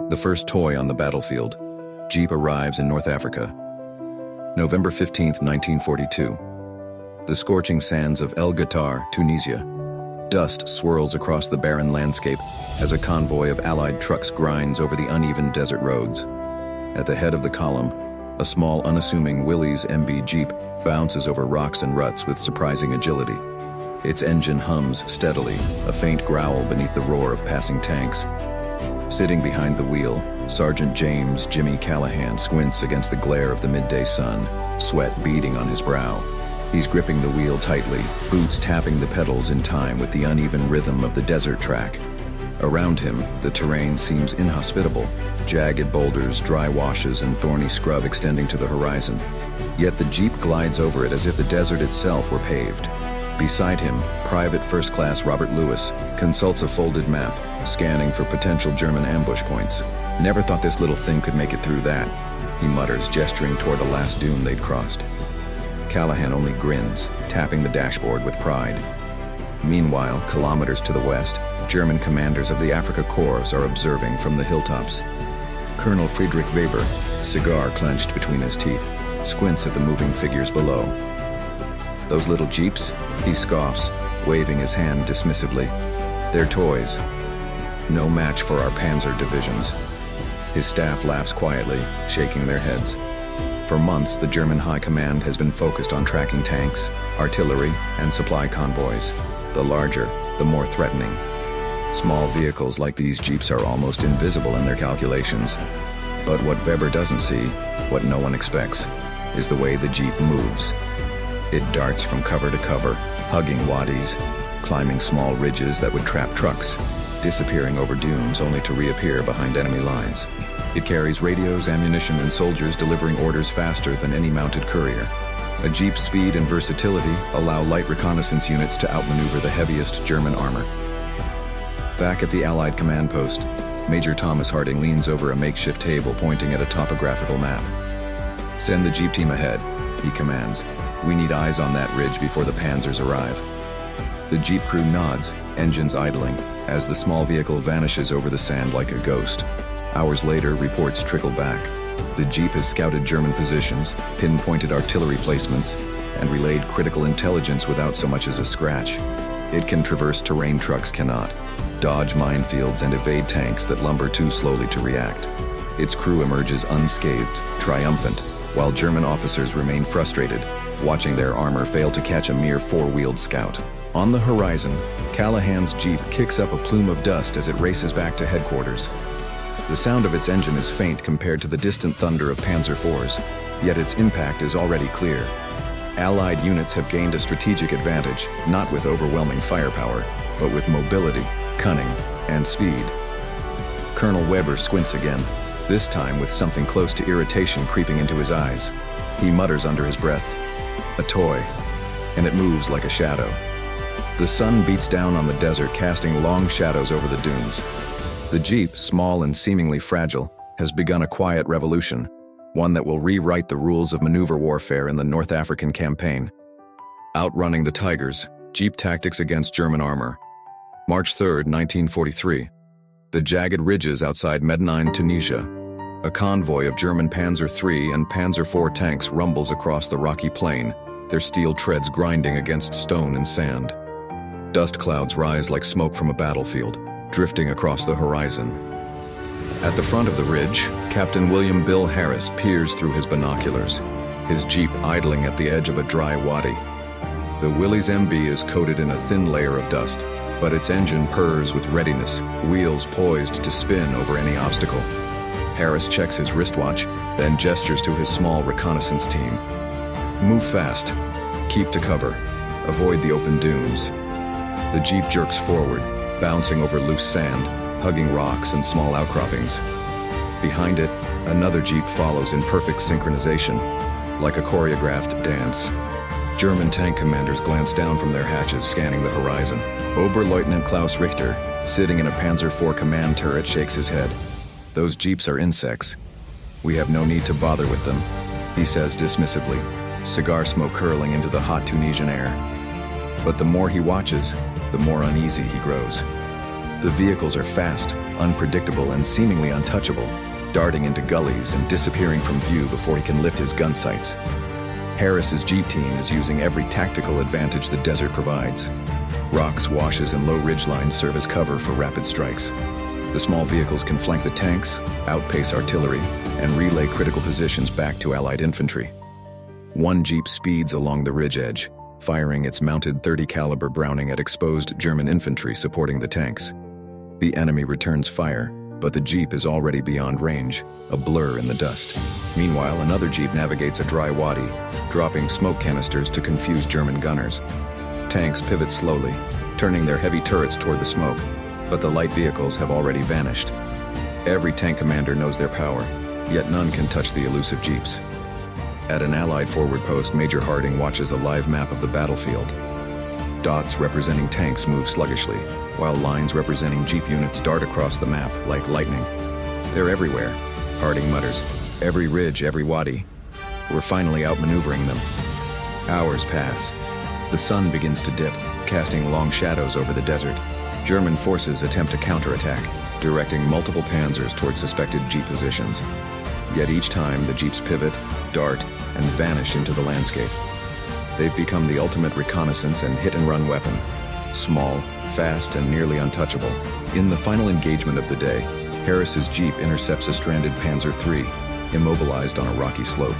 The first toy on the battlefield. Jeep arrives in North Africa. November 15, 1942. The scorching sands of El Ghoutar, Tunisia. Dust swirls across the barren landscape as a convoy of Allied trucks grinds over the uneven desert roads. At the head of the column, a small, unassuming Willys Jeep bounces over rocks and ruts with surprising agility. Its engine hums steadily, a faint growl beneath the roar of passing tanks. Sitting behind the wheel, Sergeant James "Jimmy" Callahan squints against the glare of the midday sun, sweat beading on his brow. He's gripping the wheel tightly, boots tapping the pedals in time with the uneven rhythm of the desert track. Around him, the terrain seems inhospitable, jagged boulders, dry washes, and thorny scrub extending to the horizon. Yet the Jeep glides over it as if the desert itself were paved. Beside him, Private First Class Robert Lewis consults a folded map, scanning for potential German ambush points. "Never thought this little thing could make it through that," he mutters, gesturing toward the last dune they'd crossed. Callahan only grins, tapping the dashboard with pride. Meanwhile, kilometers to the west, German commanders of the Afrika Korps are observing from the hilltops. Colonel Friedrich Weber, cigar clenched between his teeth, squints at the moving figures below. "Those little Jeeps?" he scoffs, waving his hand dismissively. "They're toys. No match for our panzer divisions." His staff laughs quietly, shaking their heads. For months, the German High Command has been focused on tracking tanks, artillery, and supply convoys. The larger, the more threatening. Small vehicles like these Jeeps are almost invisible in their calculations. But what Weber doesn't see, what no one expects, is the way the Jeep moves. It darts from cover to cover, hugging wadis, climbing small ridges that would trap trucks, disappearing over dunes only to reappear behind enemy lines. It carries radios, ammunition, and soldiers, delivering orders faster than any mounted courier. A Jeep's speed and versatility allow light reconnaissance units to outmaneuver the heaviest German armor. Back at the Allied command post, Major Thomas Harding leans over a makeshift table pointing at a topographical map. "Send the Jeep team ahead," he commands. "We need eyes on that ridge before the panzers arrive." The Jeep crew nods, engines idling, as the small vehicle vanishes over the sand like a ghost. Hours later, reports trickle back. The Jeep has scouted German positions, pinpointed artillery placements, and relayed critical intelligence without so much as a scratch. It can traverse terrain trucks cannot, dodge minefields, and evade tanks that lumber too slowly to react. Its crew emerges unscathed, triumphant, while German officers remain frustrated, watching their armor fail to catch a mere four-wheeled scout. On the horizon, Callahan's Jeep kicks up a plume of dust as it races back to headquarters. The sound of its engine is faint compared to the distant thunder of Panzer IVs, yet its impact is already clear. Allied units have gained a strategic advantage, not with overwhelming firepower, but with mobility, cunning, and speed. Colonel Weber squints again, this time with something close to irritation creeping into his eyes. He mutters under his breath, "A toy," and it moves like a shadow. The sun beats down on the desert, casting long shadows over the dunes. The Jeep, small and seemingly fragile, has begun a quiet revolution, one that will rewrite the rules of maneuver warfare in the North African campaign. Outrunning the Tigers, Jeep tactics against German armor. March 3, 1943. The jagged ridges outside Medellin, Tunisia. A convoy of German Panzer III and Panzer IV tanks rumbles across the rocky plain, their steel treads grinding against stone and sand. Dust clouds rise like smoke from a battlefield, drifting across the horizon. At the front of the ridge, Captain William Bill Harris peers through his binoculars, his Jeep idling at the edge of a dry wadi. The Willys MB is coated in a thin layer of dust, but its engine purrs with readiness, wheels poised to spin over any obstacle. Harris checks his wristwatch, then gestures to his small reconnaissance team. "Move fast. Keep to cover. Avoid the open dunes." The Jeep jerks forward, bouncing over loose sand, hugging rocks and small outcroppings. Behind it, another Jeep follows in perfect synchronization, like a choreographed dance. German tank commanders glance down from their hatches, scanning the horizon. Oberleutnant Klaus Richter, sitting in a Panzer IV command turret, shakes his head. "Those Jeeps are insects. We have no need to bother with them," he says dismissively, cigar smoke curling into the hot Tunisian air. But the more he watches, the more uneasy he grows. The vehicles are fast, unpredictable and seemingly untouchable, darting into gullies and disappearing from view before he can lift his gun sights. Harris's Jeep team is using every tactical advantage the desert provides. Rocks, washes, and low ridgelines serve as cover for rapid strikes. The small vehicles can flank the tanks, outpace artillery, and relay critical positions back to Allied infantry. One Jeep speeds along the ridge edge, firing its mounted .30 caliber Browning at exposed German infantry supporting the tanks. The enemy returns fire, but the Jeep is already beyond range, a blur in the dust. Meanwhile, another Jeep navigates a dry wadi, dropping smoke canisters to confuse German gunners. Tanks pivot slowly, turning their heavy turrets toward the smoke, but the light vehicles have already vanished. Every tank commander knows their power, yet none can touch the elusive Jeeps. At an Allied forward post, Major Harding watches a live map of the battlefield. Dots representing tanks move sluggishly, while lines representing Jeep units dart across the map like lightning. They're everywhere, Harding mutters. Every ridge, every wadi. We're finally outmaneuvering them. Hours pass. The sun begins to dip, casting long shadows over the desert. German forces attempt to counterattack, directing multiple panzers toward suspected Jeep positions. Yet each time the Jeeps pivot, dart, and vanish into the landscape. They've become the ultimate reconnaissance and hit-and-run weapon. Small, fast, and nearly untouchable. In the final engagement of the day, Harris's Jeep intercepts a stranded Panzer III, immobilized on a rocky slope.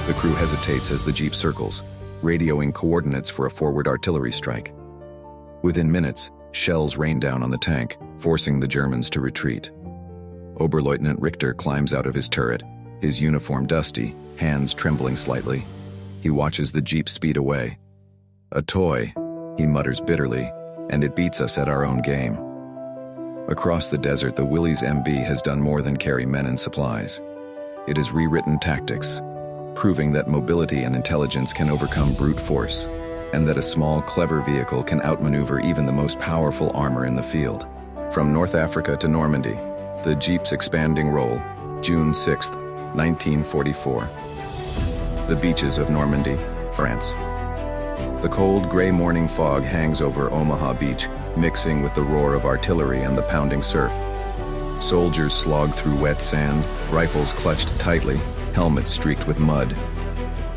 The crew hesitates as the Jeep circles, radioing coordinates for a forward artillery strike. Within minutes, shells rain down on the tank, forcing the Germans to retreat. Oberleutnant Richter climbs out of his turret, his uniform dusty, hands trembling slightly. He watches the Jeep speed away. A toy, he mutters bitterly, and it beats us at our own game. Across the desert, the Willys MB has done more than carry men and supplies. It has rewritten tactics, proving that mobility and intelligence can overcome brute force, and that a small, clever vehicle can outmaneuver even the most powerful armor in the field. From North Africa to Normandy, the Jeep's expanding role, June 6, 1944. The beaches of Normandy, France. The cold, gray morning fog hangs over Omaha Beach, mixing with the roar of artillery and the pounding surf. Soldiers slog through wet sand, rifles clutched tightly, helmets streaked with mud.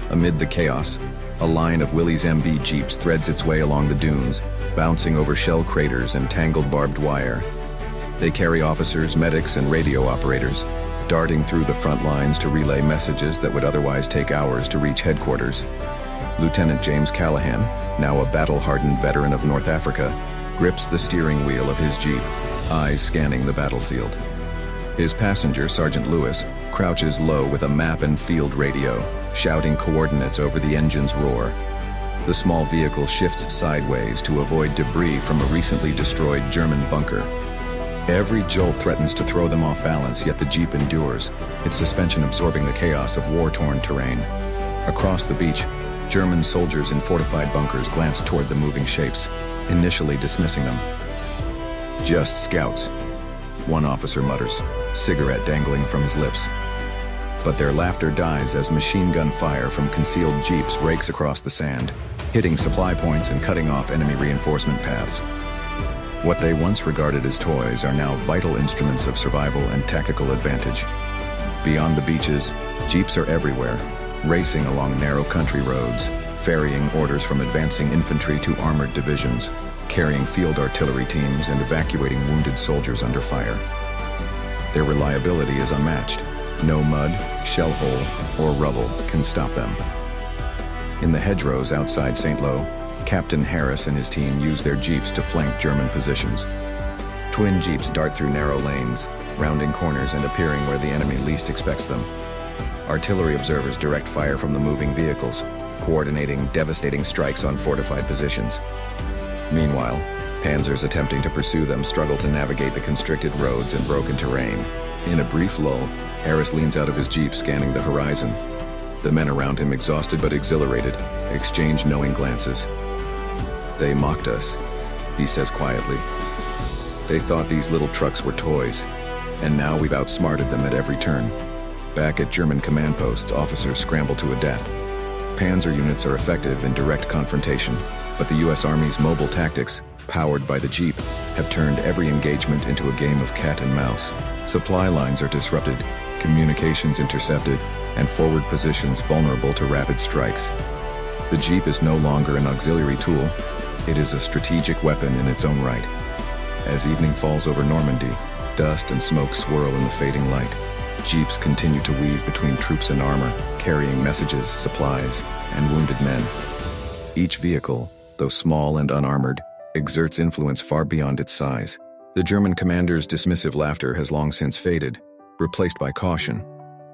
Amid the chaos, a line of Willys MB Jeeps threads its way along the dunes, bouncing over shell craters and tangled barbed wire. They carry officers, medics, and radio operators, darting through the front lines to relay messages that would otherwise take hours to reach headquarters. Lieutenant James Callahan, now a battle-hardened veteran of North Africa, grips the steering wheel of his Jeep, eyes scanning the battlefield. His passenger, Sergeant Lewis, crouches low with a map and field radio, shouting coordinates over the engine's roar. The small vehicle shifts sideways to avoid debris from a recently destroyed German bunker. Every jolt threatens to throw them off balance, yet the Jeep endures, its suspension absorbing the chaos of war-torn terrain. Across the beach, German soldiers in fortified bunkers glance toward the moving shapes, initially dismissing them. Just scouts, one officer mutters, cigarette dangling from his lips. But their laughter dies as machine gun fire from concealed Jeeps rakes across the sand, hitting supply points and cutting off enemy reinforcement paths. What they once regarded as toys are now vital instruments of survival and tactical advantage. Beyond the beaches, Jeeps are everywhere, racing along narrow country roads, ferrying orders from advancing infantry to armored divisions, carrying field artillery teams and evacuating wounded soldiers under fire. Their reliability is unmatched. No mud, shell hole, or rubble can stop them. In the hedgerows outside St. Lo, Captain Harris and his team use their Jeeps to flank German positions. Twin Jeeps dart through narrow lanes, rounding corners and appearing where the enemy least expects them. Artillery observers direct fire from the moving vehicles, coordinating devastating strikes on fortified positions. Meanwhile, panzers attempting to pursue them struggle to navigate the constricted roads and broken terrain. In a brief lull, Harris leans out of his Jeep, scanning the horizon. The men around him, exhausted but exhilarated, exchange knowing glances. "They mocked us," he says quietly. "They thought these little trucks were toys, and now we've outsmarted them at every turn." Back at German command posts, officers scramble to adapt. Panzer units are effective in direct confrontation, but the U.S. Army's mobile tactics, powered by the Jeep, have turned every engagement into a game of cat and mouse. Supply lines are disrupted, communications intercepted, and forward positions vulnerable to rapid strikes. The Jeep is no longer an auxiliary tool, it is a strategic weapon in its own right. As evening falls over Normandy, dust and smoke swirl in the fading light. Jeeps continue to weave between troops and armor, carrying messages, supplies, and wounded men. Each vehicle, though small and unarmored, exerts influence far beyond its size. The German commander's dismissive laughter has long since faded, replaced by caution.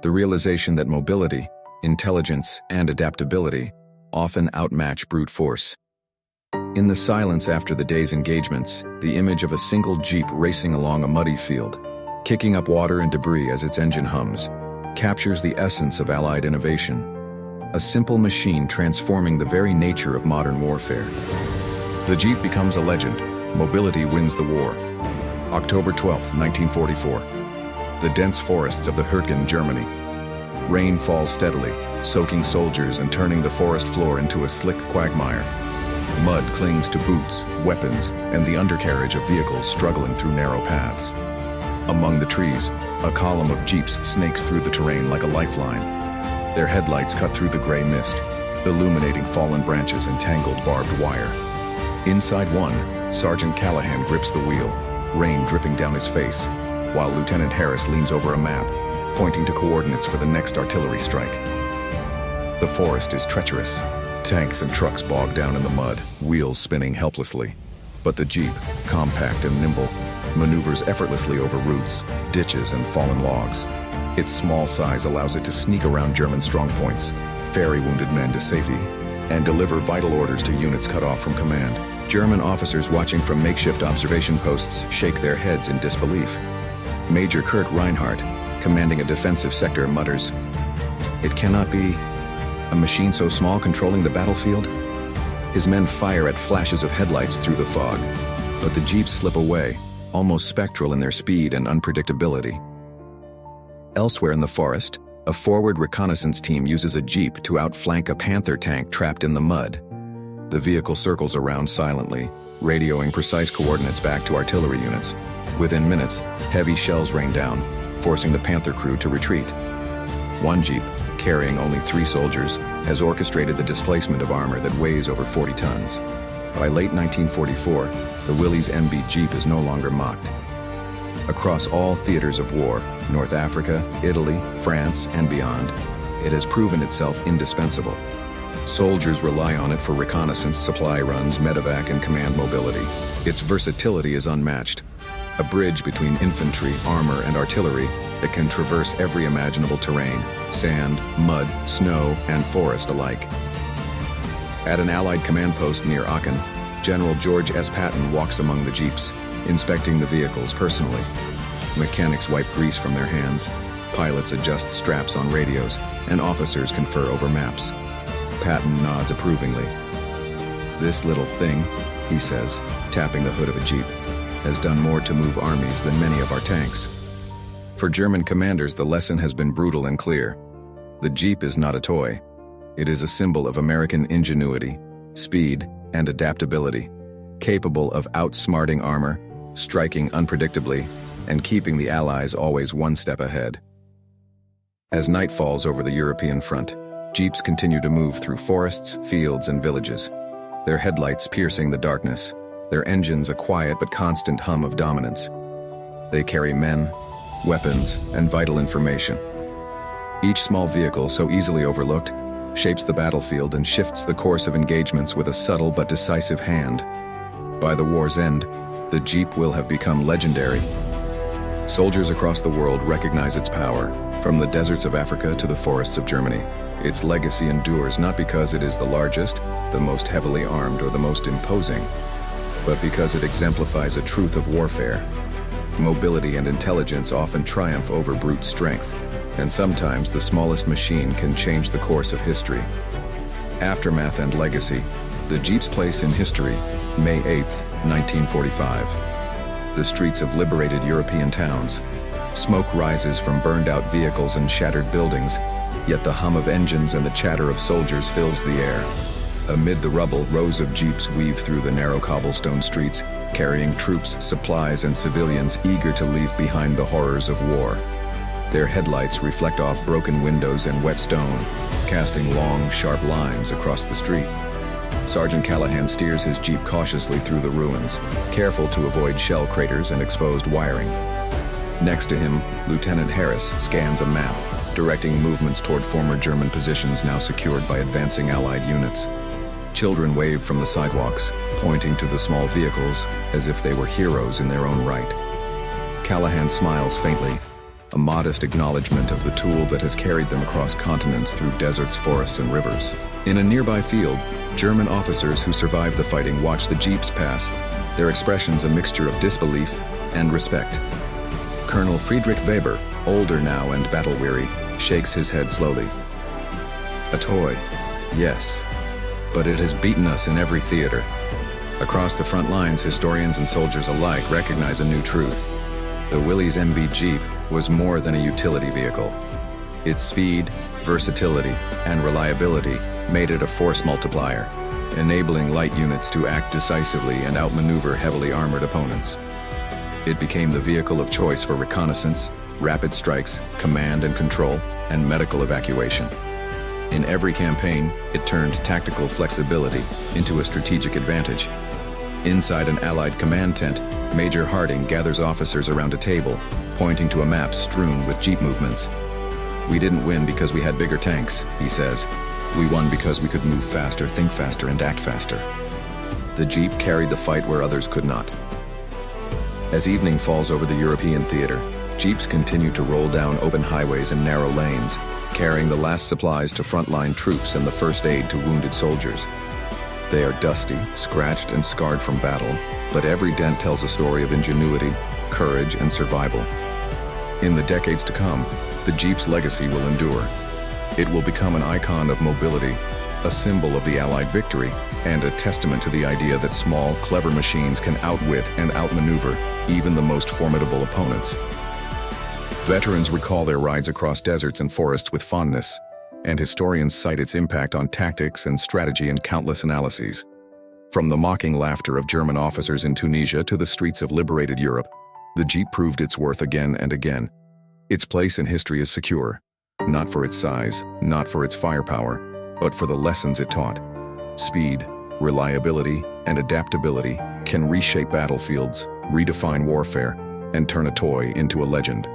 The realization that mobility, intelligence, and adaptability often outmatch brute force. In the silence after the day's engagements, the image of a single Jeep racing along a muddy field, kicking up water and debris as its engine hums, captures the essence of Allied innovation. A simple machine transforming the very nature of modern warfare. The Jeep becomes a legend. Mobility wins the war. October 12, 1944. The dense forests of the Hürtgen, Germany. Rain falls steadily, soaking soldiers and turning the forest floor into a slick quagmire. Mud clings to boots, weapons, and the undercarriage of vehicles struggling through narrow paths. Among the trees, a column of Jeeps snakes through the terrain like a lifeline. Their headlights cut through the gray mist, illuminating fallen branches and tangled barbed wire. Inside one, Sergeant Callahan grips the wheel, rain dripping down his face, while Lieutenant Harris leans over a map, pointing to coordinates for the next artillery strike. The forest is treacherous. Tanks and trucks bog down in the mud, wheels spinning helplessly. But the Jeep, compact and nimble, maneuvers effortlessly over roots, ditches, and fallen logs. Its small size allows it to sneak around German strongpoints, ferry wounded men to safety, and deliver vital orders to units cut off from command. German officers watching from makeshift observation posts shake their heads in disbelief. Major Kurt Reinhardt, commanding a defensive sector, mutters, "It cannot be a machine so small controlling the battlefield?" His men fire at flashes of headlights through the fog, but the Jeeps slip away, almost spectral in their speed and unpredictability. Elsewhere in the forest, a forward reconnaissance team uses a Jeep to outflank a Panther tank trapped in the mud. The vehicle circles around silently, radioing precise coordinates back to artillery units. Within minutes, heavy shells rain down, forcing the Panther crew to retreat. One Jeep, carrying only 3 soldiers, has orchestrated the displacement of armor that weighs over 40 tons. By late 1944, the Willys Jeep is no longer mocked. Across all theaters of war, North Africa, Italy, France, and beyond, it has proven itself indispensable. Soldiers rely on it for reconnaissance, supply runs, medevac, and command mobility. Its versatility is unmatched. A bridge between infantry, armor, and artillery that can traverse every imaginable terrain, sand, mud, snow, and forest alike. At an Allied command post near Aachen, General George S. Patton walks among the Jeeps, inspecting the vehicles personally. Mechanics wipe grease from their hands, pilots adjust straps on radios, and officers confer over maps. Patton nods approvingly. "This little thing," he says, tapping the hood of a Jeep, "has done more to move armies than many of our tanks." For German commanders, the lesson has been brutal and clear. The Jeep is not a toy. It is a symbol of American ingenuity, speed, and adaptability, capable of outsmarting armor, striking unpredictably, and keeping the Allies always one step ahead. As night falls over the European front, Jeeps continue to move through forests, fields, and villages, their headlights piercing the darkness, their engines a quiet but constant hum of dominance. They carry men, weapons, and vital information. Each small vehicle, so easily overlooked, shapes the battlefield and shifts the course of engagements with a subtle but decisive hand. By the war's end, the Jeep will have become legendary. Soldiers across the world recognize its power, from the deserts of Africa to the forests of Germany. Its legacy endures not because it is the largest, the most heavily armed, or the most imposing, but because it exemplifies a truth of warfare. Mobility and intelligence often triumph over brute strength, and sometimes the smallest machine can change the course of history. Aftermath and legacy. The Jeep's place in history, May 8, 1945. The streets of liberated European towns. Smoke rises from burned-out vehicles and shattered buildings, yet the hum of engines and the chatter of soldiers fills the air. Amid the rubble, rows of jeeps weave through the narrow cobblestone streets, carrying troops, supplies, and civilians eager to leave behind the horrors of war. Their headlights reflect off broken windows and wet stone, casting long, sharp lines across the street. Sergeant Callahan steers his jeep cautiously through the ruins, careful to avoid shell craters and exposed wiring. Next to him, Lieutenant Harris scans a map, directing movements toward former German positions now secured by advancing Allied units. Children wave from the sidewalks, pointing to the small vehicles as if they were heroes in their own right. Callahan smiles faintly, a modest acknowledgement of the tool that has carried them across continents through deserts, forests, and rivers. In a nearby field, German officers who survived the fighting watch the jeeps pass, their expressions a mixture of disbelief and respect. Colonel Friedrich Weber, older now and battle-weary, shakes his head slowly. A toy, yes, but it has beaten us in every theater. Across the front lines, historians and soldiers alike recognize a new truth. The Willys MB Jeep was more than a utility vehicle. Its speed, versatility, and reliability made it a force multiplier, enabling light units to act decisively and outmaneuver heavily armored opponents. It became the vehicle of choice for reconnaissance, rapid strikes, command and control, and medical evacuation. In every campaign, it turned tactical flexibility into a strategic advantage. Inside an Allied command tent, Major Harding gathers officers around a table, pointing to a map strewn with jeep movements. "We didn't win because we had bigger tanks," he says. "We won because we could move faster, think faster, and act faster." The jeep carried the fight where others could not. As evening falls over the European theater, jeeps continue to roll down open highways and narrow lanes, carrying the last supplies to frontline troops and the first aid to wounded soldiers. They are dusty, scratched, and scarred from battle, but every dent tells a story of ingenuity, courage, and survival. In the decades to come, the Jeep's legacy will endure. It will become an icon of mobility, a symbol of the Allied victory, and a testament to the idea that small, clever machines can outwit and outmaneuver even the most formidable opponents. Veterans recall their rides across deserts and forests with fondness, and historians cite its impact on tactics and strategy in countless analyses. From the mocking laughter of German officers in Tunisia to the streets of liberated Europe, the Jeep proved its worth again and again. Its place in history is secure, not for its size, not for its firepower, but for the lessons it taught. Speed, reliability, and adaptability can reshape battlefields, redefine warfare, and turn a toy into a legend.